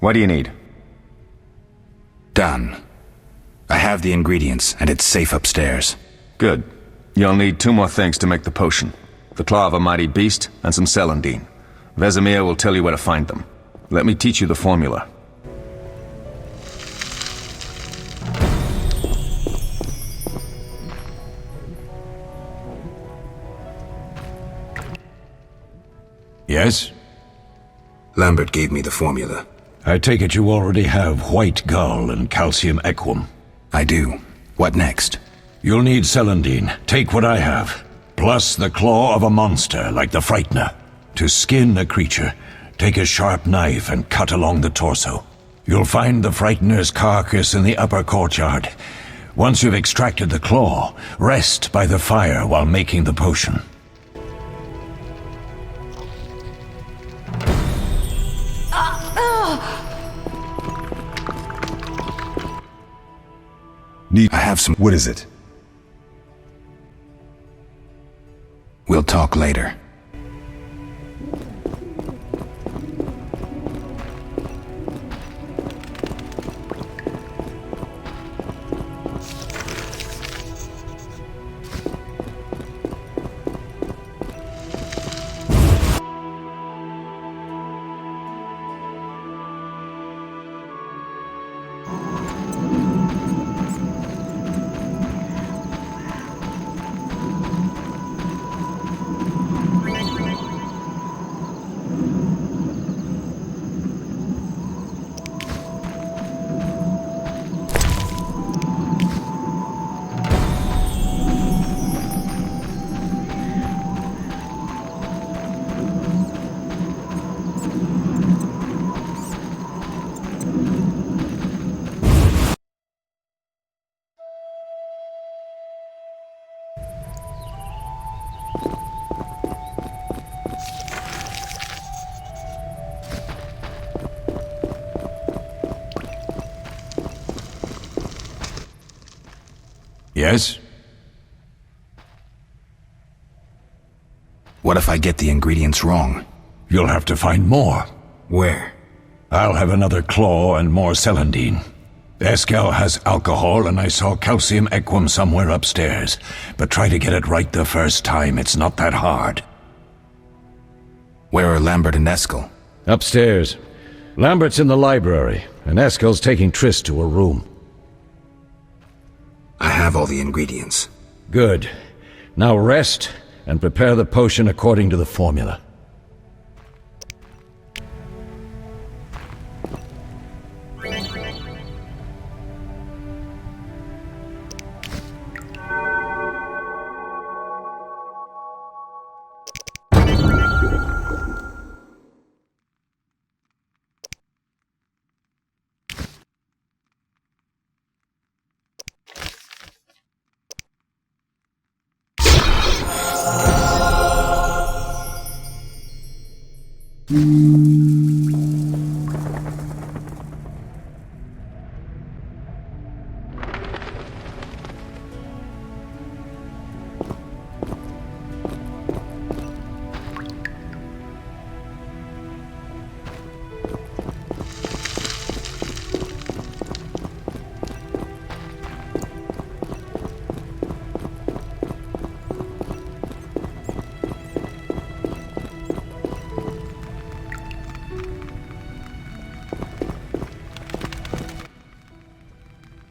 What do you need? Done. I have the ingredients, and it's safe upstairs. Good. You'll need 2 more things to make the potion. The claw of a mighty beast, and some celandine. Vesemir will tell you where to find them. Let me teach you the formula. Yes? Lambert gave me the formula. I take it you already have white gall and calcium equum. I do. What next? You'll need celandine. Take what I have. Plus the claw of a monster like the Frightener. To skin a creature, take a sharp knife and cut along the torso. You'll find the Frightener's carcass in the upper courtyard. Once you've extracted the claw, rest by the fire while making the potion. I have some... What is it? We'll talk later. Yes? What if I get the ingredients wrong? You'll have to find more. Where? I'll have another claw and more celandine. Eskel has alcohol, and I saw calcium equum somewhere upstairs. But try to get it right the first time, it's not that hard. Where are Lambert and Eskel? Upstairs. Lambert's in the library, and Eskel's taking Triss to a room. I have all the ingredients. Good. Now rest, and prepare the potion according to the formula.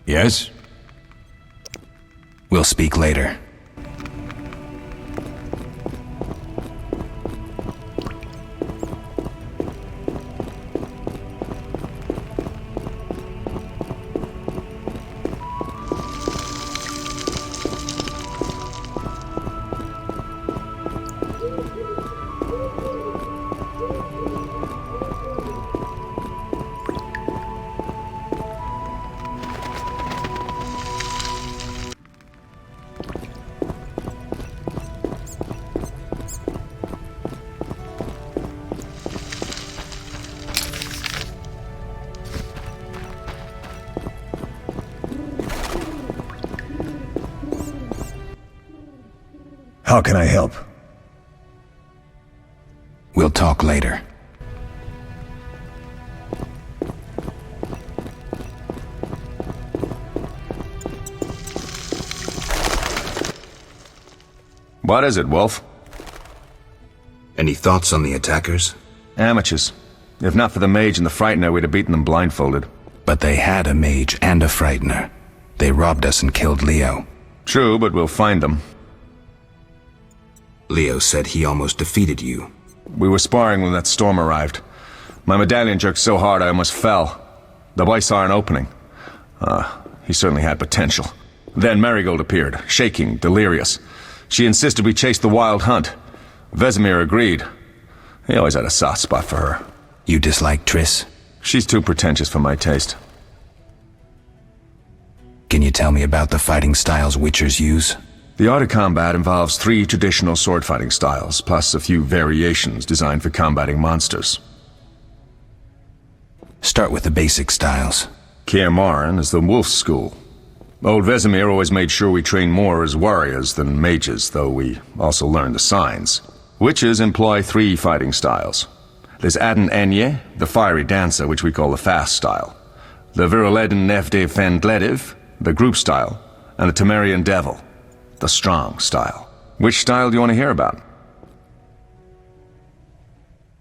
Yes? We'll speak later. How can I help? We'll talk later. What is it, Wolf? Any thoughts on the attackers? Amateurs. If not for the mage and the frightener, we'd have beaten them blindfolded. But they had a mage and a frightener. They robbed us and killed Leo. True, but we'll find them. Leo said he almost defeated you. We were sparring when that storm arrived. My medallion jerked so hard I almost fell. The boy saw an opening. He certainly had potential. Then Marigold appeared, shaking, delirious. She insisted we chase the wild hunt. Vesemir agreed. He always had a soft spot for her. You dislike Triss? She's too pretentious for my taste. Can you tell me about the fighting styles Witchers use? The art of combat involves 3 traditional sword-fighting styles, plus a few variations designed for combating monsters. Start with the basic styles. Kaer Morhen is the wolf school. Old Vesemir always made sure we train more as warriors than mages, though we also learned the signs. Witches employ 3 fighting styles. There's Aden Enye, the fiery dancer, which we call the fast style. The Viruleden Nevde Fendlediv, the group style. And the Temerian Devil, the strong style. Which style do you want to hear about?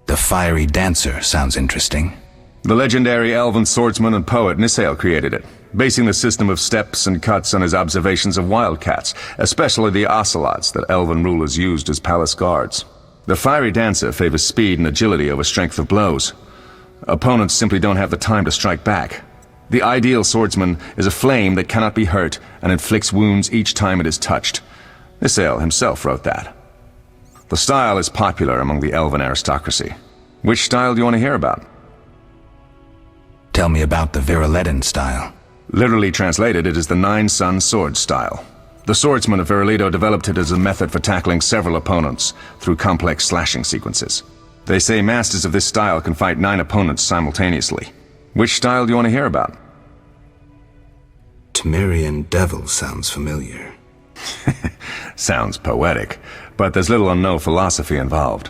The fiery dancer sounds interesting. The legendary elven swordsman and poet Nissale created it, basing the system of steps and cuts on his observations of wildcats, especially the ocelots that elven rulers used as palace guards. The fiery dancer favors speed and agility over strength of blows. Opponents simply don't have the time to strike back. The ideal swordsman is a flame that cannot be hurt and inflicts wounds each time it is touched. Nissale himself wrote that. The style is popular among the elven aristocracy. Which style do you want to hear about? Tell me about the Viruleden style. Literally translated, it is the Nine-Sun Sword style. The swordsmen of Viruledo developed it as a method for tackling several opponents through complex slashing sequences. They say masters of this style can fight 9 opponents simultaneously. Which style do you want to hear about? Temerian Devil sounds familiar. Sounds poetic, but there's little or no philosophy involved.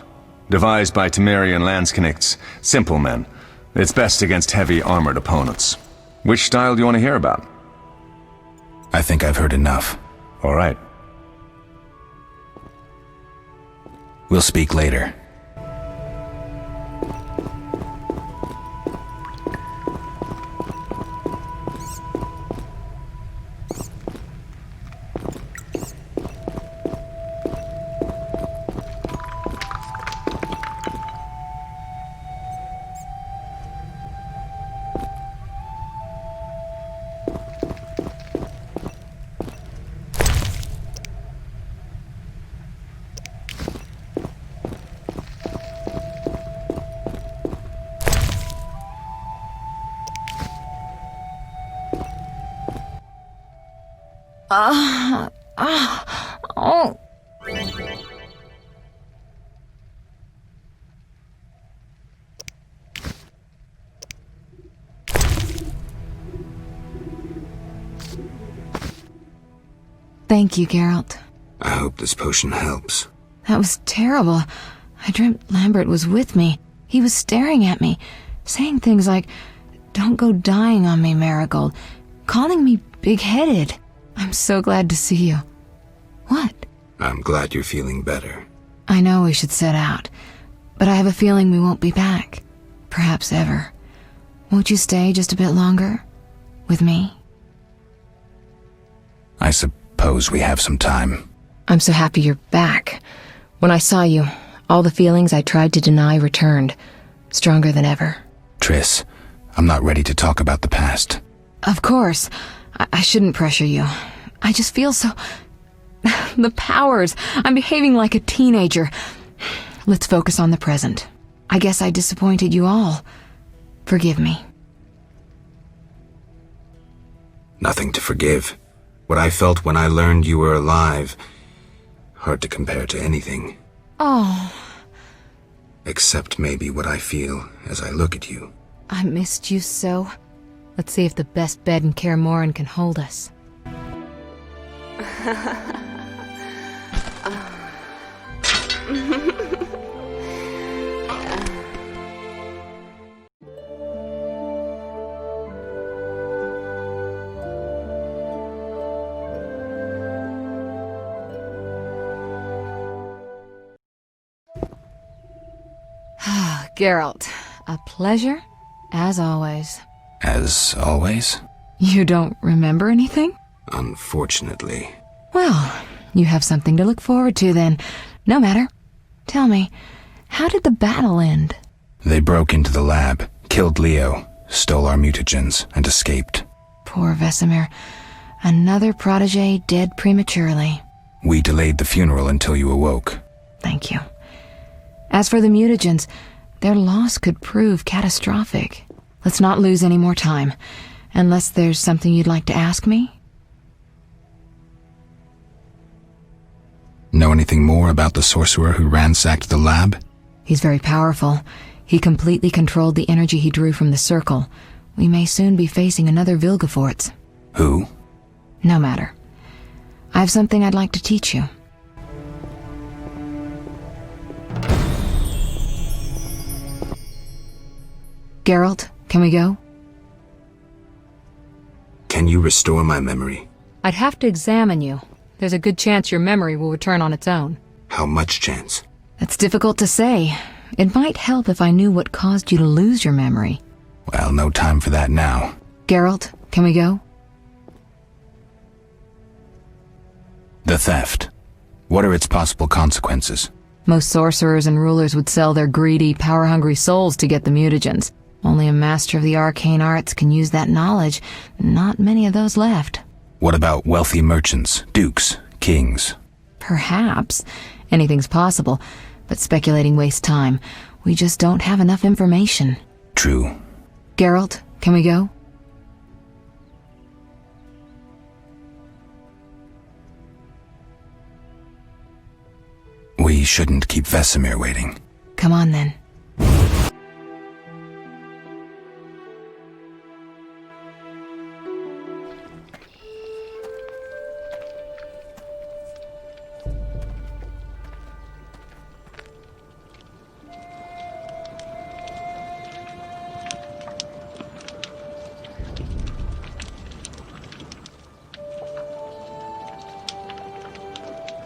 Devised by Temerian Landsknechts, simple men. It's best against heavy armored opponents. Which style do you want to hear about? I think I've heard enough. All right. We'll speak later. Oh. Thank you, Geralt. I hope this potion helps. That was terrible. I dreamt Lambert was with me. He was staring at me, saying things like, "Don't go dying on me, Marigold," calling me big-headed. I'm so glad to see you. What? I'm glad you're feeling better. I know we should set out, but I have a feeling we won't be back. Perhaps ever. Won't you stay just a bit longer? With me? I suppose we have some time. I'm so happy you're back. When I saw you, all the feelings I tried to deny returned, stronger than ever. Triss, I'm not ready to talk about the past. Of course. I shouldn't pressure you. I just feel so... The powers. I'm behaving like a teenager. Let's focus on the present. I guess I disappointed you all. Forgive me. Nothing to forgive. What I felt when I learned you were alive, hard to compare to anything. Oh. Except maybe what I feel as I look at you. I missed you so. Let's see if the best bed in Kaer Morhen can hold us. Geralt, a pleasure, as always. As always? You don't remember anything? Unfortunately. Well, you have something to look forward to then. No matter. Tell me, how did the battle end? They broke into the lab, killed Leo, stole our mutagens, and escaped. Poor Vesemir. Another protege dead prematurely. We delayed the funeral until you awoke. Thank you. As for the mutagens, their loss could prove catastrophic. Let's not lose any more time. Unless there's something you'd like to ask me? Know anything more about the sorcerer who ransacked the lab? He's very powerful. He completely controlled the energy he drew from the circle. We may soon be facing another Vilgefortz. Who? No matter. I have something I'd like to teach you. Geralt, can we go? Can you restore my memory? I'd have to examine you. There's a good chance your memory will return on its own. How much chance? That's difficult to say. It might help if I knew what caused you to lose your memory. Well, no time for that now. Geralt, can we go? The theft. What are its possible consequences? Most sorcerers and rulers would sell their greedy, power-hungry souls to get the mutagens. Only a master of the arcane arts can use that knowledge. Not many of those left. What about wealthy merchants, dukes, kings? Perhaps. Anything's possible, but speculating wastes time. We just don't have enough information. True. Geralt, can we go? We shouldn't keep Vesemir waiting. Come on then.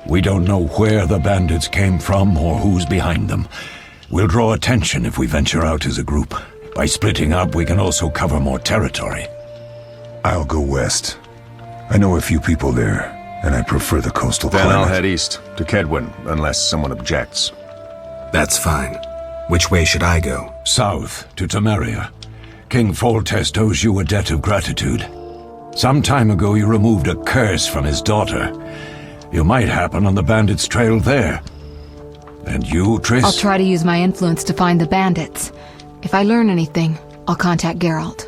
We don't know where the bandits came from or who's behind them. We'll draw attention if we venture out as a group. By splitting up, we can also cover more territory. I'll go west. I know a few people there, and I prefer the coastal Then climate. I'll head east, to Kedwin, unless someone objects. That's fine. Which way should I go? South, to Temeria. King Foltest owes you a debt of gratitude. Some time ago you removed a curse from his daughter. You might happen on the bandits' trail there. And you, Triss? I'll try to use my influence to find the bandits. If I learn anything, I'll contact Geralt.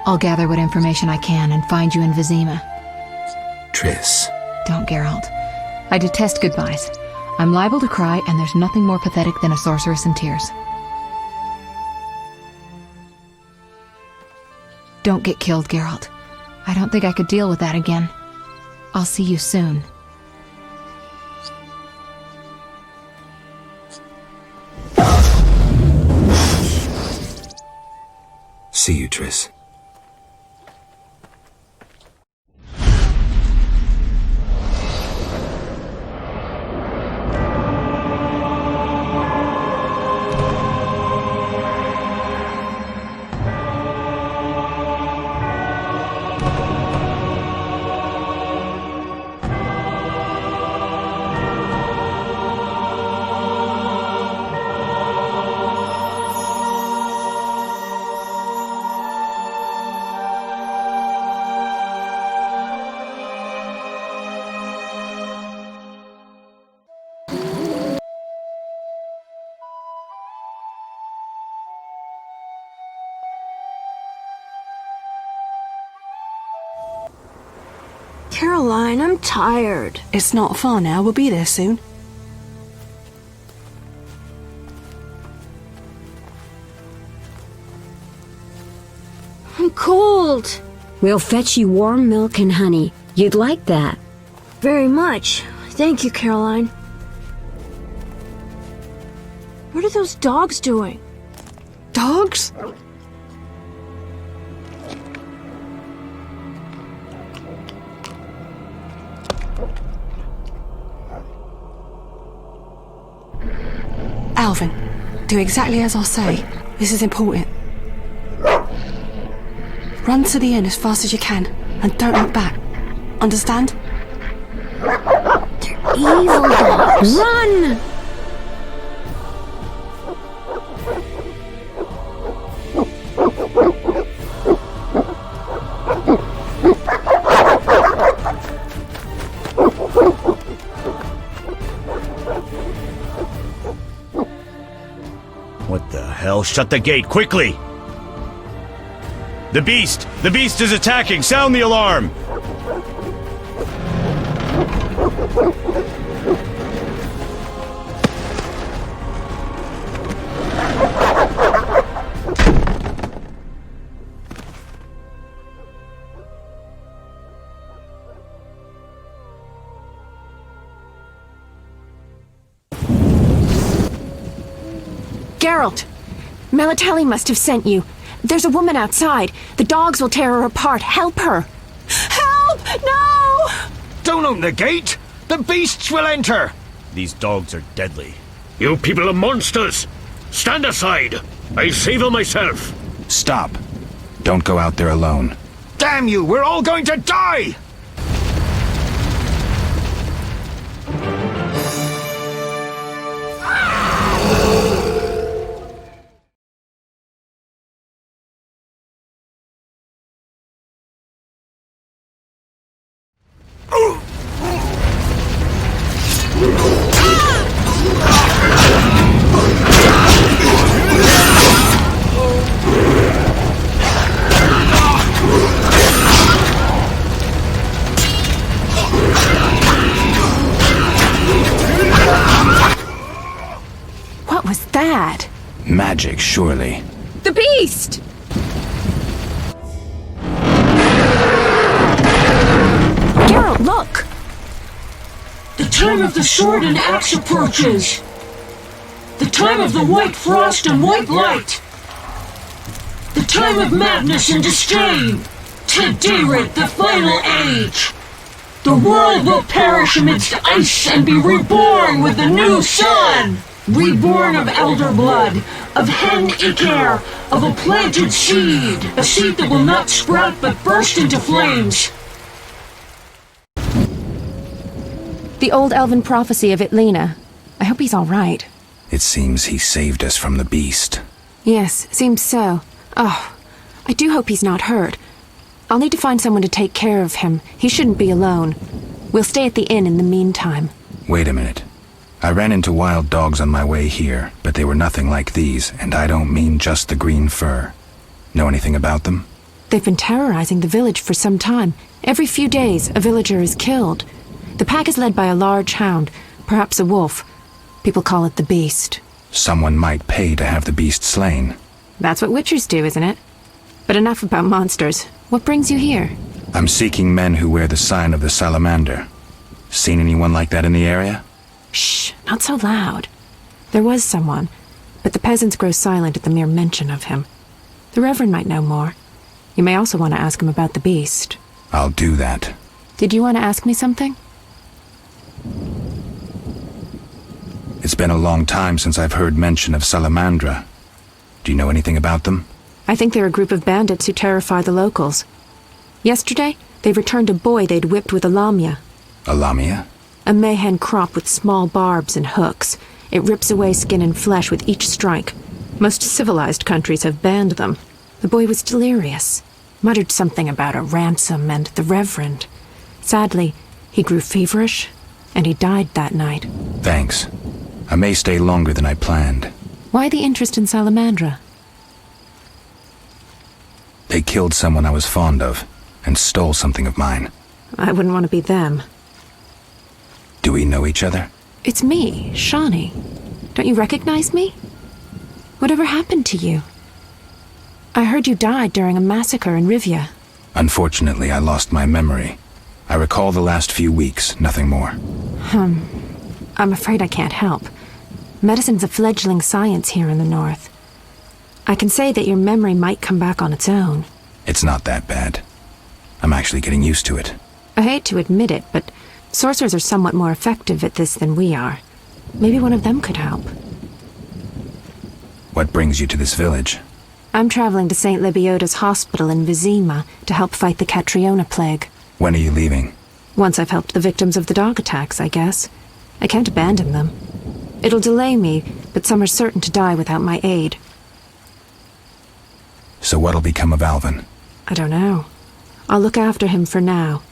I'll gather what information I can and find you in Vizima. Triss. Don't, Geralt. I detest goodbyes. I'm liable to cry, and there's nothing more pathetic than a sorceress in tears. Don't get killed, Geralt. I don't think I could deal with that again. I'll see you soon. See you, Triss. Caroline, I'm tired. It's not far now. We'll be there soon. I'm cold. We'll fetch you warm milk and honey. You'd like that. Very much. Thank you, Caroline. What are those dogs doing? Dogs? Alvin, do exactly as I say. This is important. Run to the inn as fast as you can, and don't look back. Understand? Evil dogs. Run! What the hell? Shut the gate, quickly! The beast! The beast is attacking! Sound the alarm! Geralt! Melatelli must have sent you. There's a woman outside. The dogs will tear her apart. Help her! Help! No! Don't open the gate! The beasts will enter! These dogs are deadly. You people are monsters! Stand aside! I'll save her myself! Stop. Don't go out there alone. Damn you! We're all going to die! What was that? Magic, surely. The beast! Geralt, look! The time of the sword and axe approaches. The time of the white frost and white light. The time of madness and disdain. Tedirith, the final age. The world will perish amidst ice and be reborn with the new sun. Reborn of elder blood, of hen Icair, of a planted seed. A seed that will not sprout but burst into flames. The old elven prophecy of Itlena. I hope he's all right. It seems he saved us from the beast. Yes, seems so. Oh, I do hope he's not hurt. I'll need to find someone to take care of him. He shouldn't be alone. We'll stay at the inn in the meantime. Wait a minute. I ran into wild dogs on my way here, but they were nothing like these, and I don't mean just the green fur. Know anything about them? They've been terrorizing the village for some time. Every few days, a villager is killed. The pack is led by a large hound, perhaps a wolf. People call it the Beast. Someone might pay to have the beast slain. That's what witchers do, isn't it? But enough about monsters. What brings you here? I'm seeking men who wear the sign of the salamander. Seen anyone like that in the area? Shh, not so loud. There was someone, but the peasants grow silent at the mere mention of him. The Reverend might know more. You may also want to ask him about the beast. I'll do that. Did you want to ask me something? It's been a long time since I've heard mention of Salamandra. Do you know anything about them? I think they're a group of bandits who terrify the locals. Yesterday, they returned a boy they'd whipped with a lamia. A lamia? A mayhen crop with small barbs and hooks. It rips away skin and flesh with each strike. Most civilized countries have banned them. The boy was delirious. Muttered something about a ransom and the Reverend. Sadly, he grew feverish, and he died that night. Thanks. I may stay longer than I planned. Why the interest in Salamandra? They killed someone I was fond of, and stole something of mine. I wouldn't want to be them. Do we know each other? It's me, Shani. Don't you recognize me? Whatever happened to you? I heard you died during a massacre in Rivia. Unfortunately, I lost my memory. I recall the last few weeks, nothing more. I'm afraid I can't help. Medicine's a fledgling science here in the north. I can say that your memory might come back on its own. It's not that bad. I'm actually getting used to it. I hate to admit it, but sorcerers are somewhat more effective at this than we are. Maybe one of them could help. What brings you to this village? I'm traveling to St. Lebioda's hospital in Vizima to help fight the Catriona plague. When are you leaving? Once I've helped the victims of the dog attacks, I guess. I can't abandon them. It'll delay me, but some are certain to die without my aid. So what'll become of Alvin? I don't know. I'll look after him for now.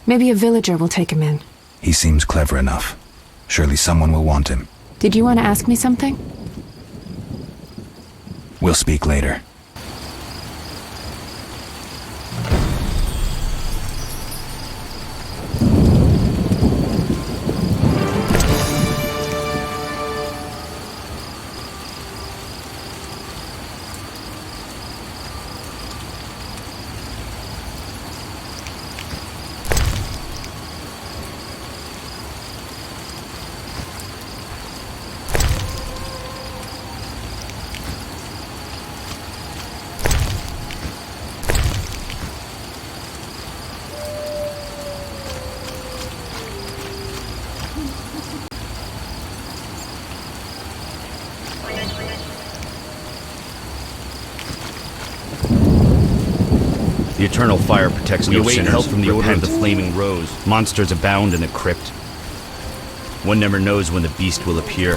Maybe a villager will take him in. He seems clever enough. Surely someone will want him. Did you want to ask me something? We'll speak later. The eternal fire protects no sinners. We await help from the Order of the Repent. Flaming Rose. Monsters abound in the crypt. One never knows when the beast will appear.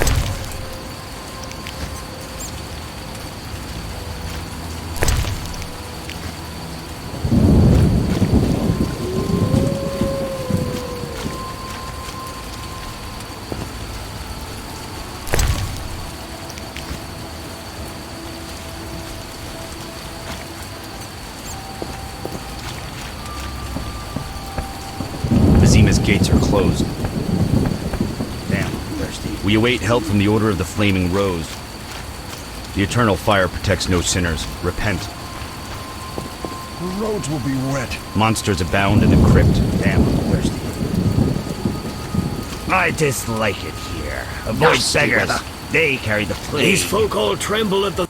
Vizima's gates are closed. Damn, I'm thirsty. We await help from the Order of the Flaming Rose. The eternal fire protects no sinners. Repent. The roads will be wet. Monsters abound in the crypt. Damn, I'm thirsty. I dislike it here. Avoid beggars. They carry the plague. These folk all tremble at the...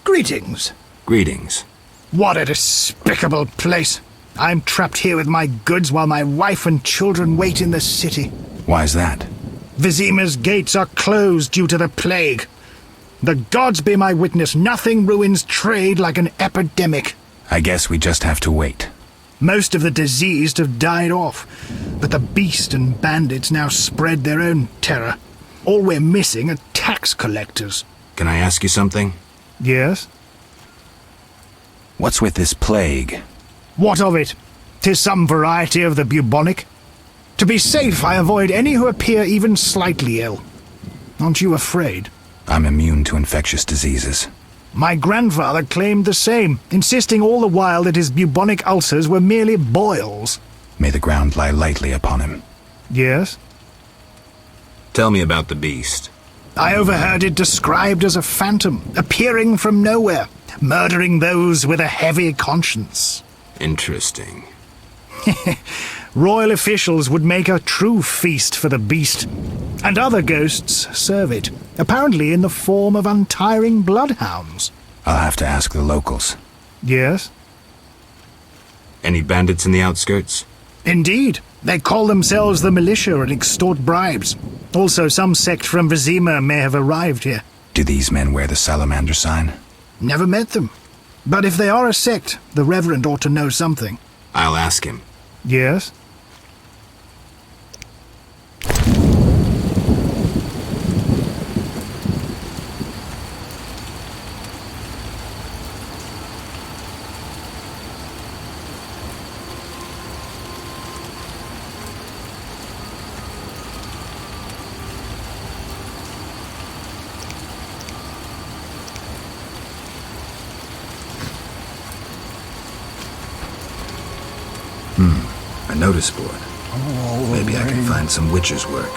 Greetings. Greetings. What a despicable place. I'm trapped here with my goods while my wife and children wait in the city. Why's that? Vizima's gates are closed due to the plague. The gods be my witness, nothing ruins trade like an epidemic. I guess we just have to wait. Most of the diseased have died off, but the beast and bandits now spread their own terror. All we're missing are tax collectors. Can I ask you something? Yes? What's with this plague? What of it? 'Tis some variety of the bubonic. To be safe, I avoid any who appear even slightly ill. Aren't you afraid? I'm immune to infectious diseases. My grandfather claimed the same, insisting all the while that his bubonic ulcers were merely boils. May the ground lie lightly upon him. Yes? Tell me about the beast. I overheard it described as a phantom, appearing from nowhere, murdering those with a heavy conscience. Interesting. Royal officials would make a true feast for the beast, and other ghosts serve it, apparently in the form of untiring bloodhounds. I'll have to ask the locals. Yes? Any bandits in the outskirts? Indeed. They call themselves the militia and extort bribes. Also, some sect from Vizima may have arrived here. Do these men wear the salamander sign? Never met them. But if they are a sect, the Reverend ought to know something. I'll ask him. Yes? A notice board. Maybe I can find some witcher's work.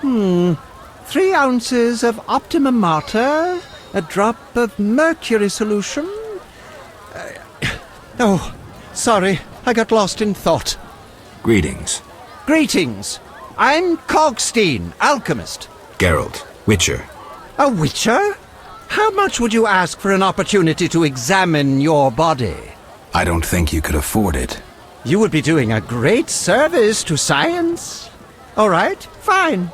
3 ounces of Optimum Mater, a drop of mercury solution. Oh, sorry, I got lost in thought. Greetings. Greetings. I'm Cogstein, alchemist. Geralt, Witcher. A witcher? How much would you ask for an opportunity to examine your body? I don't think you could afford it. You would be doing a great service to science. All right, fine.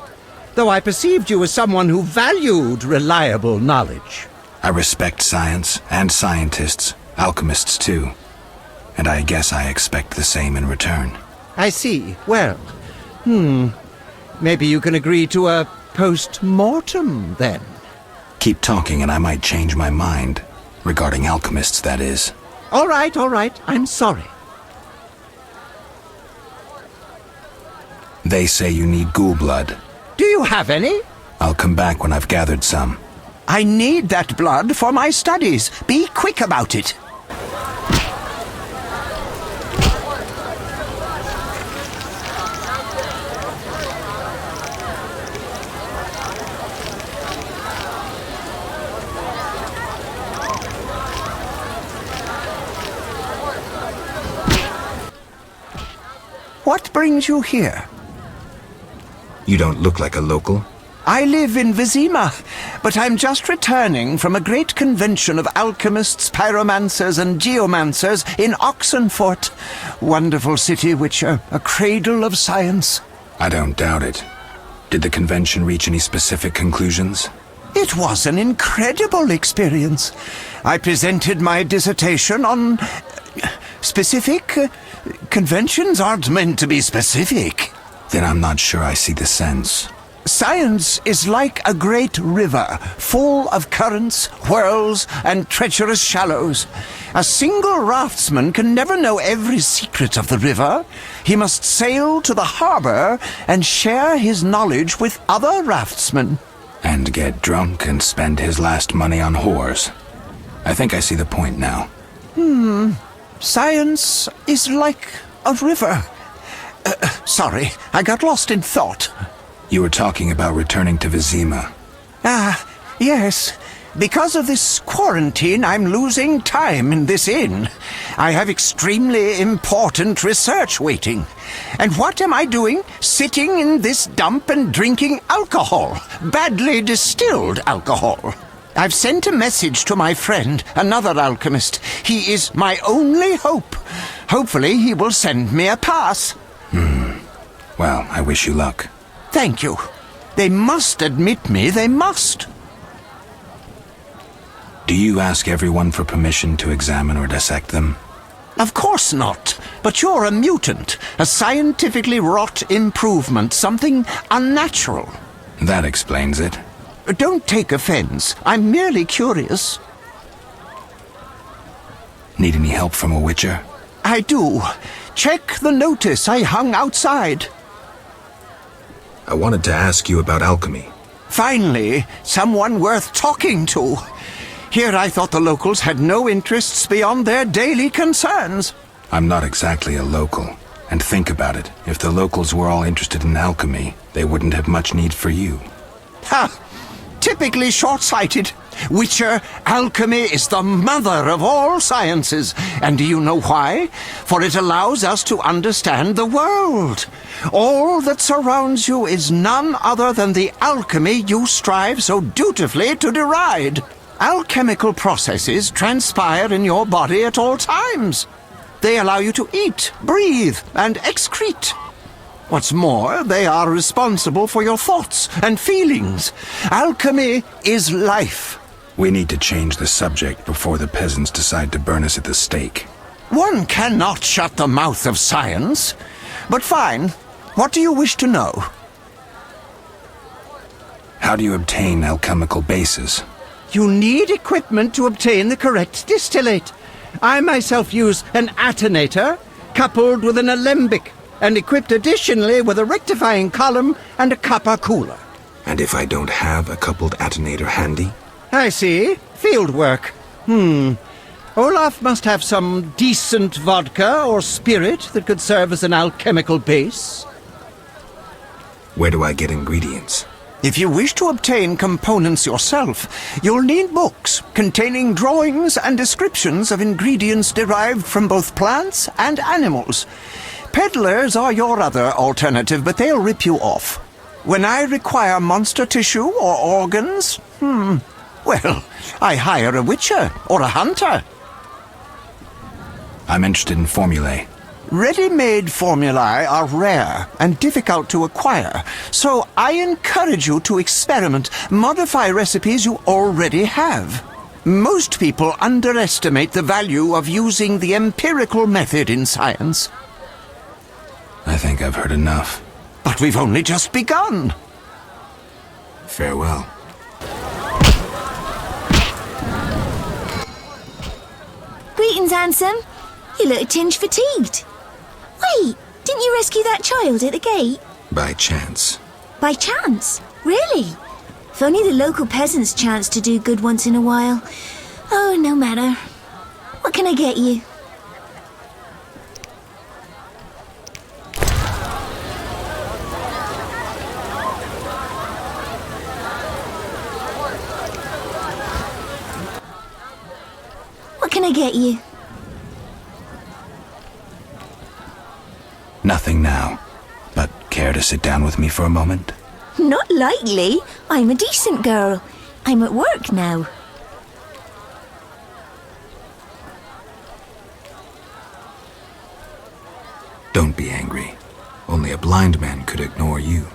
Though I perceived you as someone who valued reliable knowledge. I respect science and scientists, alchemists too. And I guess I expect the same in return. I see. Well, maybe you can agree to a post-mortem, then. Keep talking and I might change my mind. Regarding alchemists, that is. All right. I'm sorry. They say you need ghoul blood. Do you have any? I'll come back when I've gathered some. I need that blood for my studies. Be quick about it. What brings you here? You don't look like a local. I live in Vizima, but I'm just returning from a great convention of alchemists, pyromancers, and geomancers in Oxenfurt. Wonderful city, Witcher, a cradle of science. I don't doubt it. Did the convention reach any specific conclusions? It was an incredible experience. I presented my dissertation on specific. Conventions aren't meant to be specific. Then I'm not sure I see the sense. Science is like a great river, full of currents, whirls, and treacherous shallows. A single raftsman can never know every secret of the river. He must sail to the harbor and share his knowledge with other raftsmen. And get drunk and spend his last money on whores. I think I see the point now. Science is like a river. Sorry, I got lost in thought. You were talking about returning to Vizima. Yes. Because of this quarantine, I'm losing time in this inn. I have extremely important research waiting. And what am I doing? Sitting in this dump and drinking alcohol. Badly distilled alcohol. I've sent a message to my friend, another alchemist. He is my only hope. Hopefully he will send me a pass. Well, I wish you luck. Thank you. They must admit me, they must. Do you ask everyone for permission to examine or dissect them? Of course not. But you're a mutant, a scientifically wrought improvement, something unnatural. That explains it. Don't take offense. I'm merely curious. Need any help from a witcher? I do. Check the notice I hung outside. I wanted to ask you about alchemy. Finally, someone worth talking to. Here I thought the locals had no interests beyond their daily concerns. I'm not exactly a local. And think about it. If the locals were all interested in alchemy, they wouldn't have much need for you. Ha! Typically short-sighted. Witcher, alchemy is the mother of all sciences. And do you know why? For it allows us to understand the world. All that surrounds you is none other than the alchemy you strive so dutifully to deride. Alchemical processes transpire in your body at all times. They allow you to eat, breathe, and excrete. What's more, they are responsible for your thoughts and feelings. Alchemy is life. We need to change the subject before the peasants decide to burn us at the stake. One cannot shut the mouth of science. But fine. What do you wish to know? How do you obtain alchemical bases? You need equipment to obtain the correct distillate. I myself use an attenator, coupled with an alembic, and equipped additionally with a rectifying column and a copper cooler. And if I don't have a coupled attenator handy? I see. Field work. Olaf must have some decent vodka or spirit that could serve as an alchemical base. Where do I get ingredients? If you wish to obtain components yourself, you'll need books containing drawings and descriptions of ingredients derived from both plants and animals. Peddlers are your other alternative, but they'll rip you off. When I require monster tissue or organs, well, I hire a witcher or a hunter. I'm interested in formulae. Ready-made formulae are rare and difficult to acquire, so I encourage you to experiment, modify recipes you already have. Most people underestimate the value of using the empirical method in science. I think I've heard enough. But we've only just begun. Farewell. Greetings, handsome. You look a tinge fatigued. Wait, didn't you rescue that child at the gate? By chance. By chance? Really? If only the local peasants chanced to do good once in a while. Oh, no matter. What can I get you? What can I get you? Nothing now. But care to sit down with me for a moment? Not likely. I'm a decent girl. I'm at work now. Don't be angry. Only a blind man could ignore you.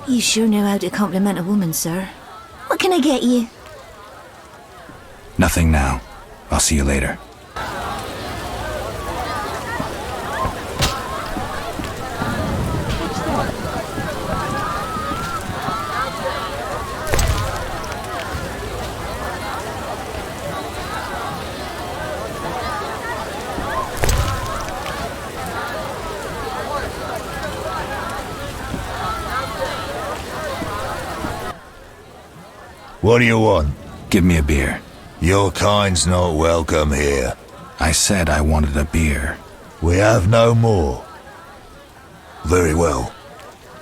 You sure know how to compliment a woman, sir. What can I get you? Nothing now. I'll see you later. What do you want? Give me a beer. Your kind's not welcome here. I said I wanted a beer. We have no more. Very well.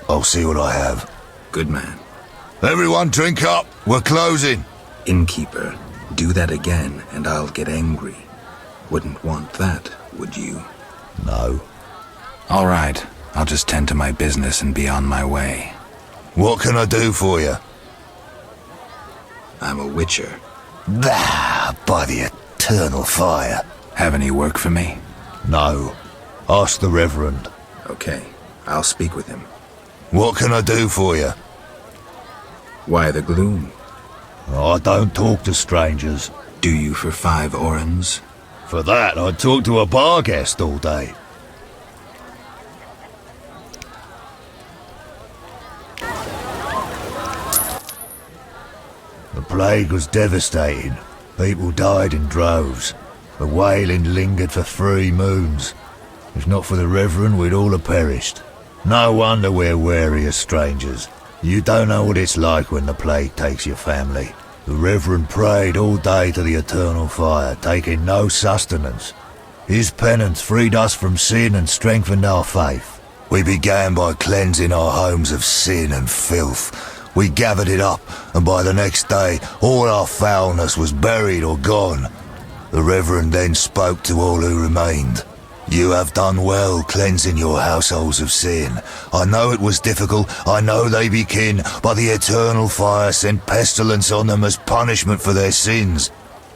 I'll see what I have. Good man. Everyone drink up. We're closing. Innkeeper, do that again and I'll get angry. Wouldn't want that, would you? No. All right. I'll just tend to my business and be on my way. What can I do for you? I'm a witcher. Bah, by the eternal fire. Have any work for me? No. Ask the Reverend. Okay, I'll speak with him. What can I do for you? Why the gloom? I don't talk to strangers. Do you for 5 orens? For that, I'd talk to a bar guest all day. The plague was devastating. People died in droves. The wailing lingered for 3 moons. If not for the Reverend, we'd all have perished. No wonder we're wary of strangers. You don't know what it's like when the plague takes your family. The Reverend prayed all day to the eternal fire, taking no sustenance. His penance freed us from sin and strengthened our faith. We began by cleansing our homes of sin and filth. We gathered it up, and by the next day, all our foulness was buried or gone. The Reverend then spoke to all who remained. You have done well cleansing your households of sin. I know it was difficult, I know they be kin, but the eternal fire sent pestilence on them as punishment for their sins.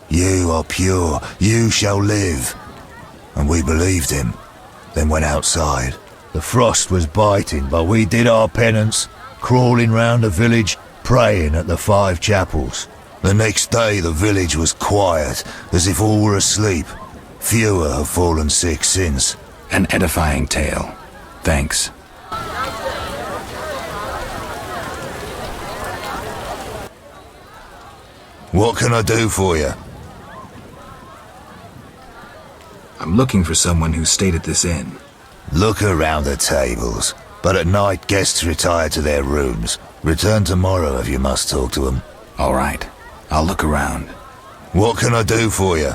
You are pure, you shall live. And we believed him, then went outside. The frost was biting, but we did our penance, crawling round the village, praying at the 5 chapels. The next day the village was quiet, as if all were asleep. Fewer have fallen sick since. An edifying tale. Thanks. What can I do for you? I'm looking for someone who stayed at this inn. Look around the tables, but at night guests retire to their rooms. Return tomorrow if you must talk to them. All right. I'll look around. What can I do for you?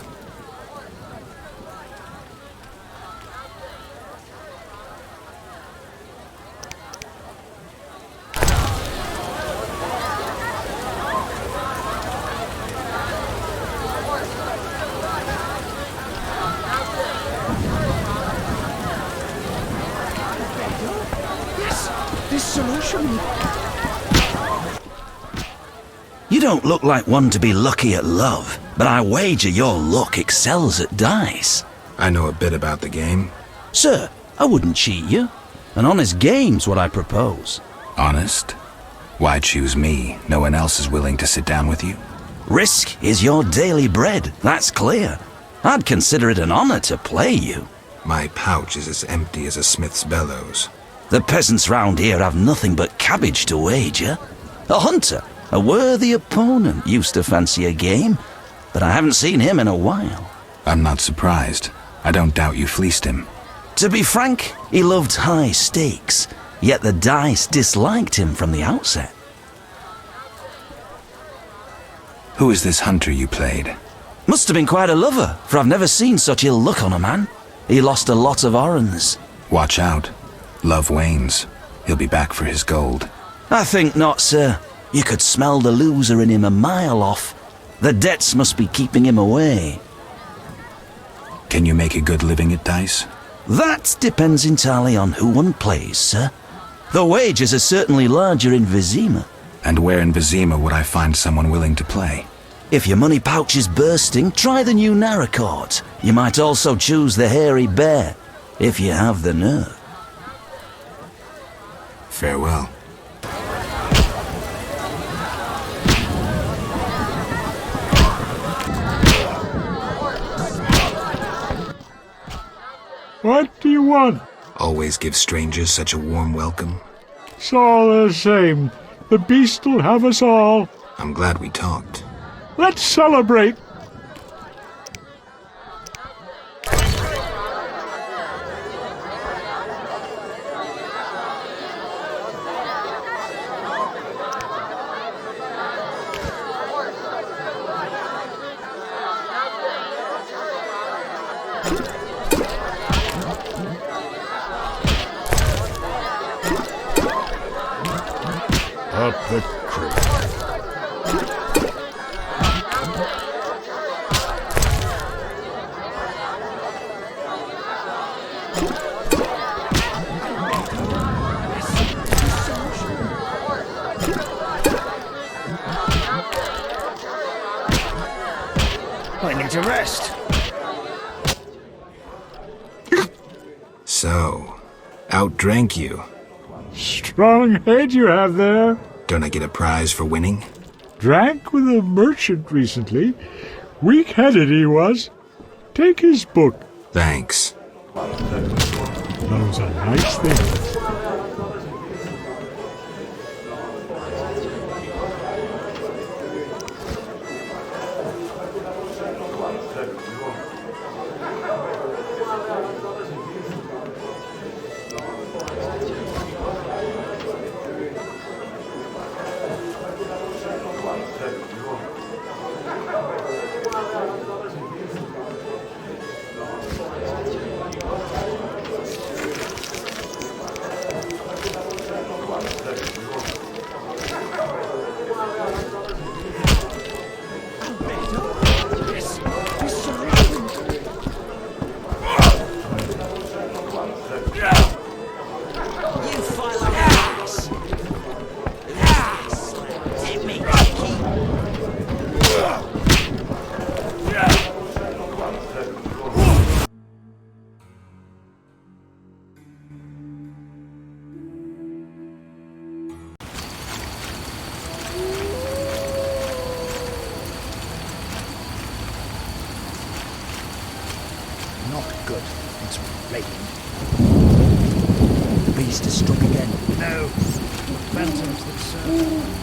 You don't look like one to be lucky at love, but I wager your luck excels at dice. I know a bit about the game. Sir, I wouldn't cheat you. An honest game's what I propose. Honest? Why choose me? No one else is willing to sit down with you? Risk is your daily bread, that's clear. I'd consider it an honor to play you. My pouch is as empty as a smith's bellows. The peasants round here have nothing but cabbage to wager. A hunter, a worthy opponent, used to fancy a game, but I haven't seen him in a while. I'm not surprised. I don't doubt you fleeced him. To be frank, he loved high stakes, yet the dice disliked him from the outset. Who is this hunter you played? Must have been quite a lover, for I've never seen such ill luck on a man. He lost a lot of orens. Watch out. Love wanes. He'll be back for his gold. I think not, sir. You could smell the loser in him a mile off. The debts must be keeping him away. Can you make a good living at dice? That depends entirely on who one plays, sir. The wages are certainly larger in Vizima. And where in Vizima would I find someone willing to play? If your money pouch is bursting, try the new Narracourt. You might also choose the Hairy Bear, if you have the nerve. Farewell. What do you want? Always give strangers such a warm welcome. It's all the same. The beast will have us all. I'm glad we talked. Let's celebrate. Up the creek. I need to rest. So, outdrank you. Strong head you have there. Don't I get a prize for winning? Drank with a merchant recently. Weak-headed he was. Take his book. Thanks. Those are nice things. Not good. It's raining. The beast has struck again. No. Phantoms that serve.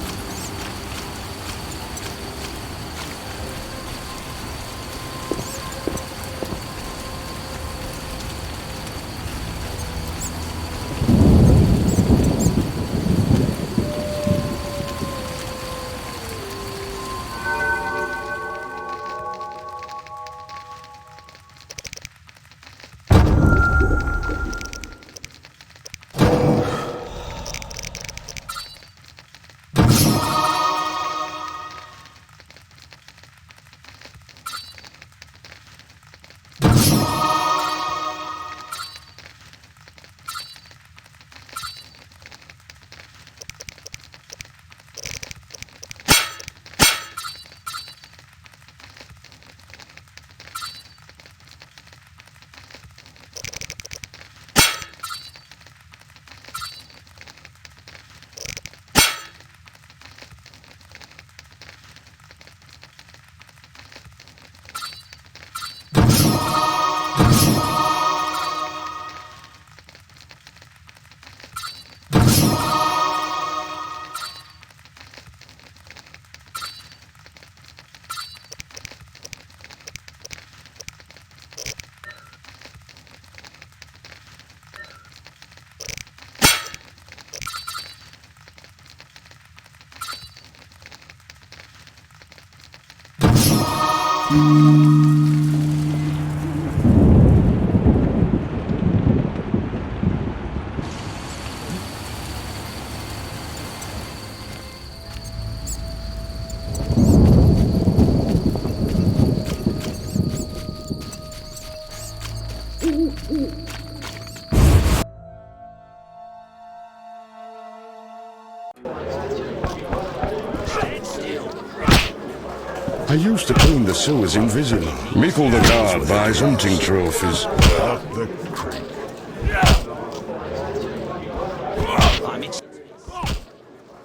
I used to clean the sewers in Vizima. Mickle the guard buys hunting trophies. Up the creek.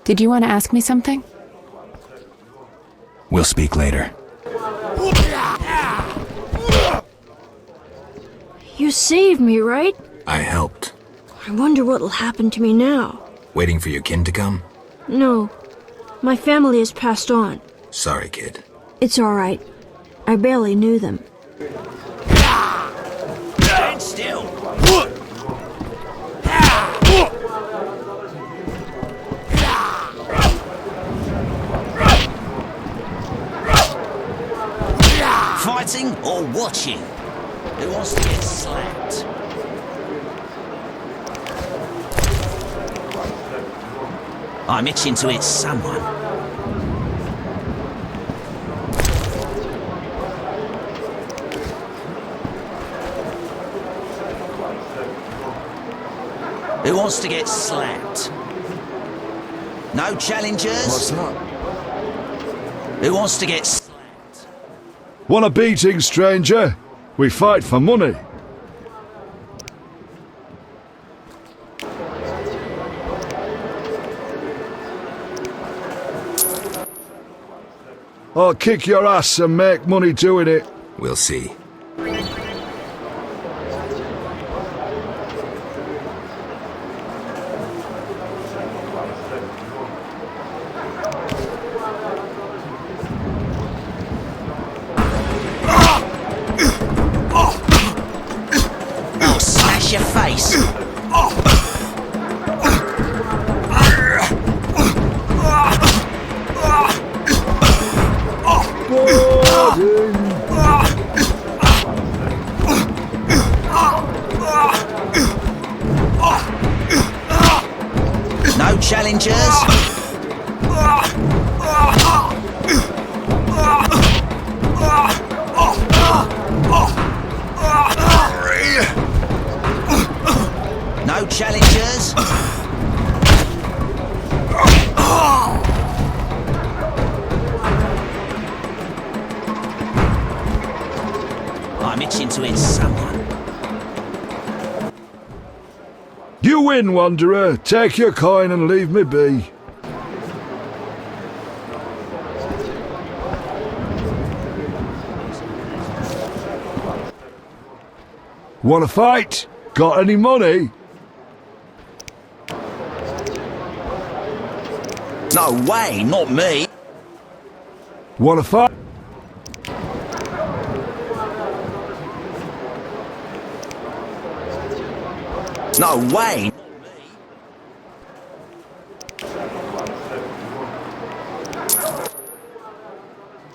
Did you want to ask me something? We'll speak later. You saved me, right? I helped. I wonder what'll happen to me now. Waiting for your kin to come? No. My family has passed on. Sorry, kid. It's alright. I barely knew them. Stand still. Fighting or watching? Who wants to get slapped? I'm itching to hit someone. Who wants to get slapped? No challengers? What's that? Who wants to get slapped? Want a beating, stranger? We fight for money. I'll kick your ass and make money doing it. We'll see. I'll smash your face. No challengers? No challengers? I'm itching to hit someone. You win, Wanderer. Take your coin and leave me be. Wanna fight? Got any money? No way, not me. Wanna fight? No way.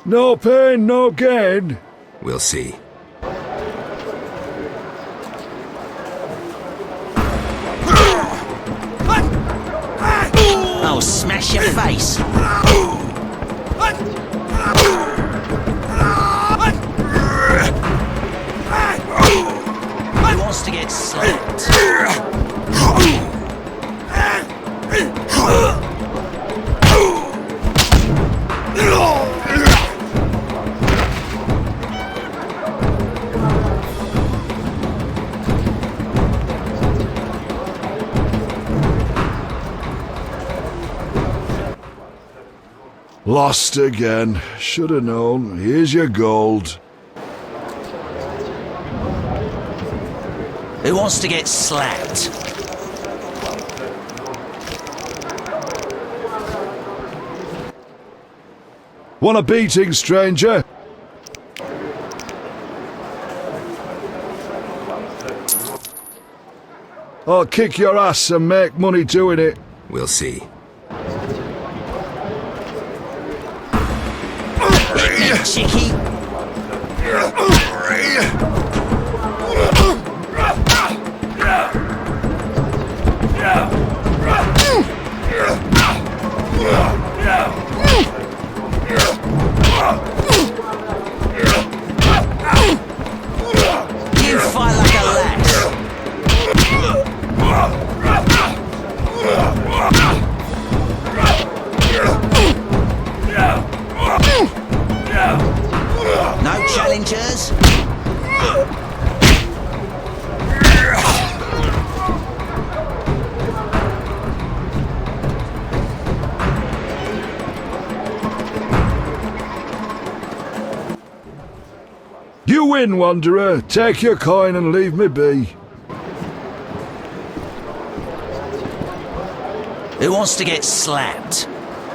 No pain, no gain. We'll see. I'll smash your face. Who wants to get slapped? Lost again. Should've known. Here's your gold. Who wants to get slapped? Want a beating, stranger? I'll kick your ass and make money doing it. We'll see. Chicky. You fight like a lass. You win, Wanderer. Take your coin and leave me be. Who wants to get slapped?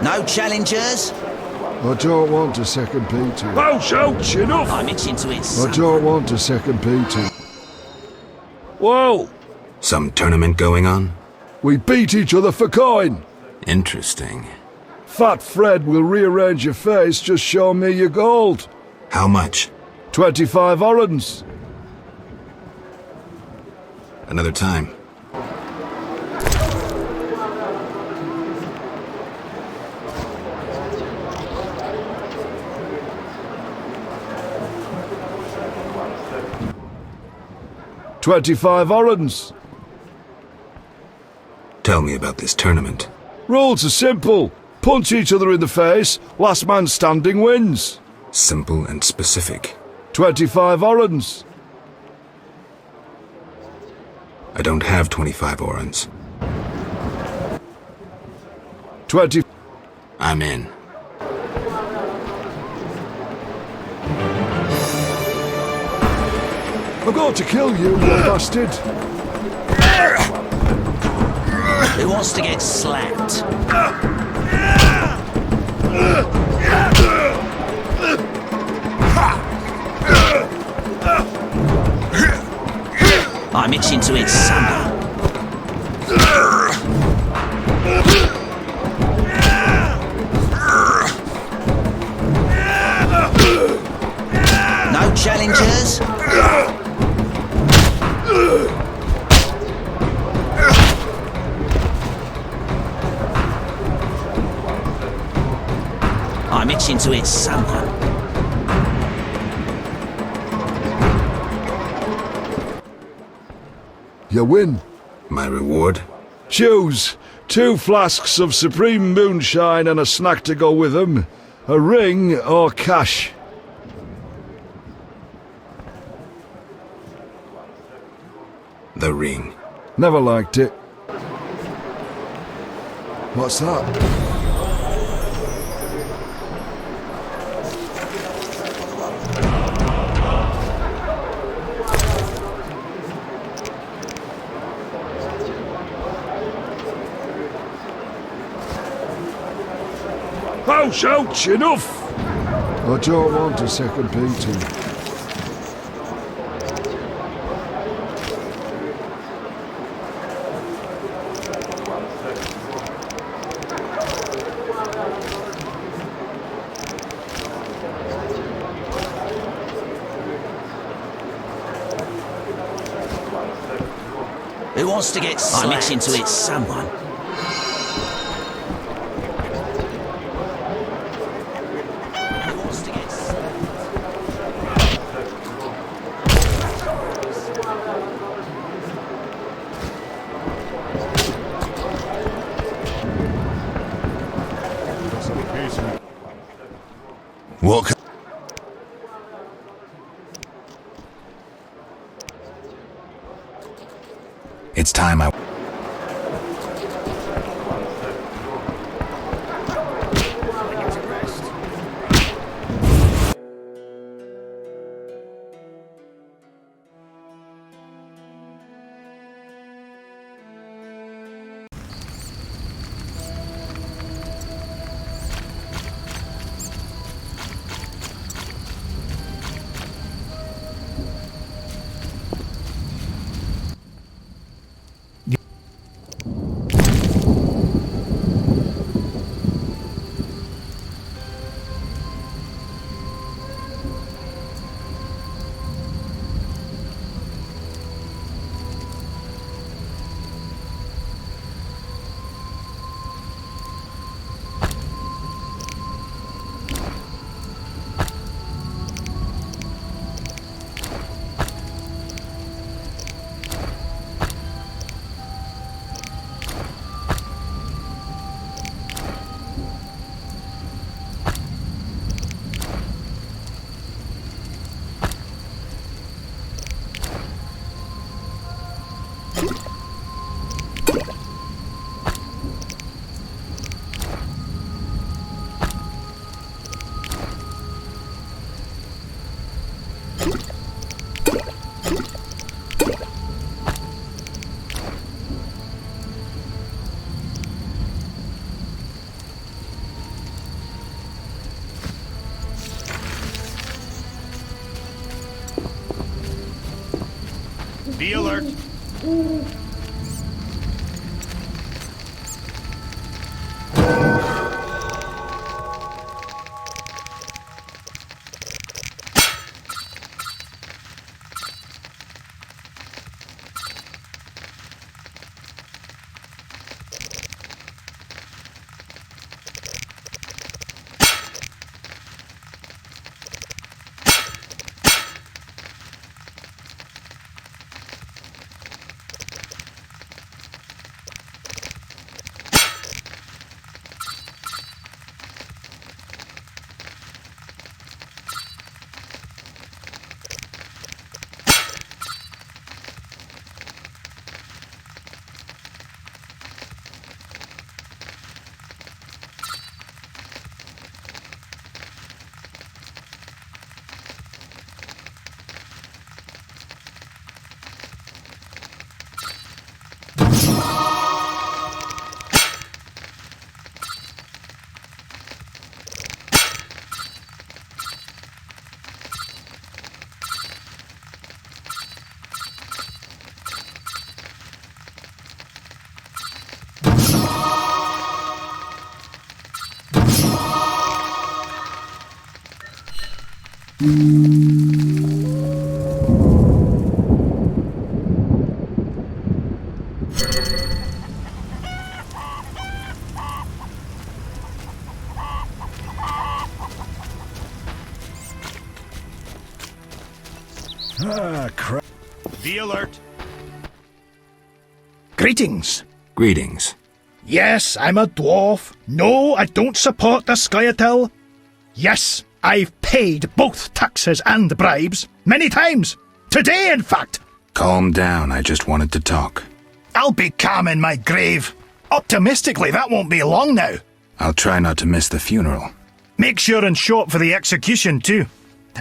No challengers? I don't want a second Peter. Ouch, enough! I'm itching to it. I don't want a second Peter. Whoa! Some tournament going on? We beat each other for coin. Interesting. Fat Fred will rearrange your face, just show me your gold. How much? 25 orens. Another time. $25 orens. Tell me about this tournament. Rules are simple. Punch each other in the face, last man standing wins. Simple and specific. 25 orens. I don't have 25 orens. 20. I'm in. I'm going to kill you, you bastard. Who wants to get slapped? I'm itching to eat summer. No challengers? I'm itching to eat someone. You win. My reward? Choose 2 flasks of supreme moonshine and a snack to go with them. A ring or cash. The ring. Never liked it. What's that? Ouch, enough! I don't want a second beating. Who wants to get slapped? I'm itching to eat someone. What? It's time I... Be alert. Ah, crap. Be alert. Greetings. Greetings. Yes, I'm a dwarf. No, I don't support the Scoia'tael. Yes, I've paid both taxes and bribes. Many times. Today, in fact. Calm down, I just wanted to talk. I'll be calm in my grave. Optimistically, that won't be long now. I'll try not to miss the funeral. Make sure and show up for the execution, too.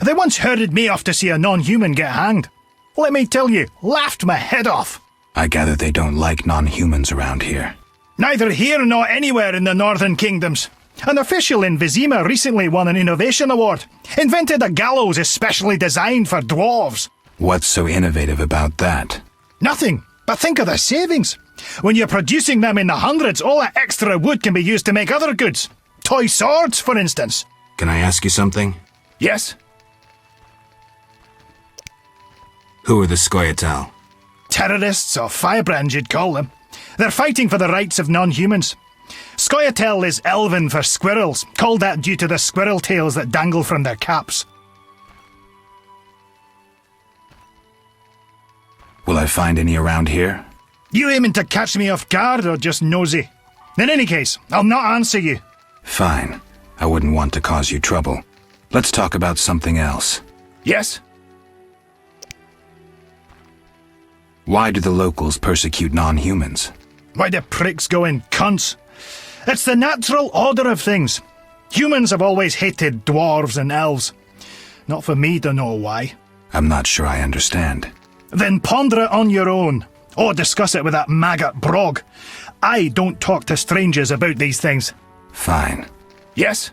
They once herded me off to see a non-human get hanged. Let me tell you, laughed my head off. I gather they don't like non-humans around here. Neither here nor anywhere in the Northern Kingdoms. An official in Vizima recently won an innovation award. Invented a gallows especially designed for dwarves. What's so innovative about that? Nothing, but think of the savings. When you're producing them in the hundreds, all that extra wood can be used to make other goods. Toy swords, for instance. Can I ask you something? Yes? Who are the Scoia'tael? Terrorists, or firebrands you'd call them. They're fighting for the rights of non-humans. Scoia'tael is Elven for squirrels, called that due to the squirrel tails that dangle from their caps. Will I find any around here? You aiming to catch me off guard or just nosy? In any case, I'll not answer you. Fine. I wouldn't want to cause you trouble. Let's talk about something else. Yes? Why do the locals persecute non-humans? Why do pricks go in cunts? It's the natural order of things. Humans have always hated dwarves and elves. Not for me to know why. I'm not sure I understand. Then ponder it on your own. Or discuss it with that maggot Brog. I don't talk to strangers about these things. Fine. Yes?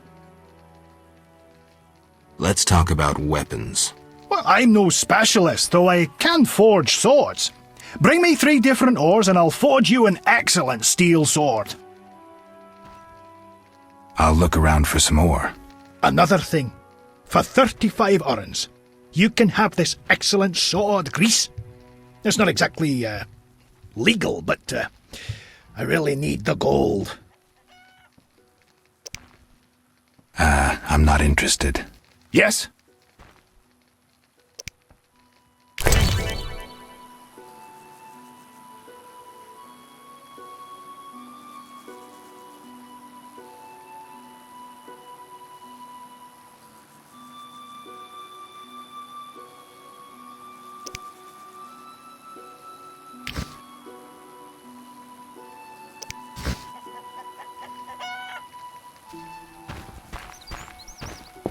Let's talk about weapons. Well, I'm no specialist, though I can forge swords. Bring me 3 different ores and I'll forge you an excellent steel sword. I'll look around for some more. Another thing. For 35 orens, you can have this excellent sword, Grease. It's not exactly, legal, but, I really need the gold. I'm not interested. Yes?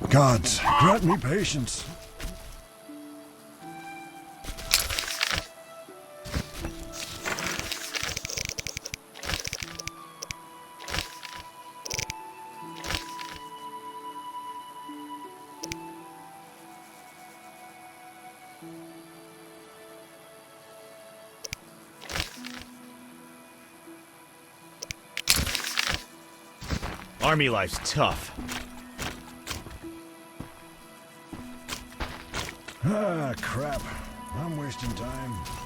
Gods, grant me patience. Army life's tough. Ah, crap. I'm wasting time.